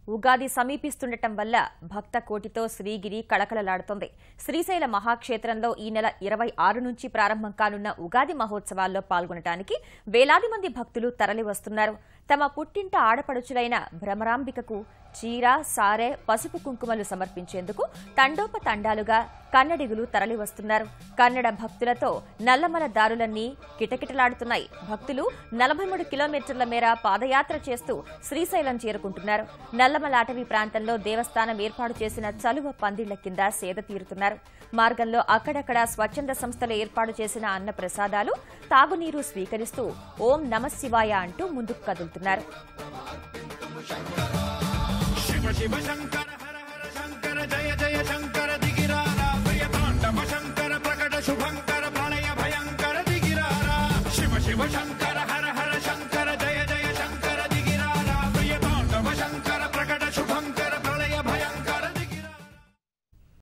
ఉగాది సమీపిస్తుండటం వల్ల భక్త కోటితో శ్రీగిరి కళకళలాడుతోంది. శ్రీశైల మహాక్షేత్రంలో ఈ నెల 26 నుంచి ప్రారంభం కానున్న ఉగాది మహోత్సవాల్లో పాల్గొనడానికి వేలాది మంది భక్తులు తరలివస్తున్నారు. తమ పుట్టింట ఆడపడుచులైన భ్రమరాంబికకు చీర, సారె, పసుపు కుంకుమలు సమర్పించేందుకు తండోపతండాలుగా కన్నడిగులు తరలివస్తున్నారు. కన్నడ భక్తులతో నల్లమల దారులన్నీ కిటకిటలాడుతున్నాయి. భక్తులు 43 కిలోమీటర్ల మేర పాదయాత్ర చేస్తూ శ్రీశైలం చేరుకుంటున్నారు. నల్లమల అటవీ ప్రాంతంలో దేవస్థానం ఏర్పాటు చేసిన చలువ పందిళ్ల కింద సేద తీరుతున్నారు. మార్గంలో అక్కడక్కడ స్వచ్ఛంద సంస్థలు ఏర్పాటు చేసిన అన్న ప్రసాదాలు, తాగునీరు స్వీకరిస్తూ ఓం నమః శివాయ అంటూ ముందుకు కదులుతున్నారు. శివ శివ శంకర హర హర శంకర జయ జయ శంకర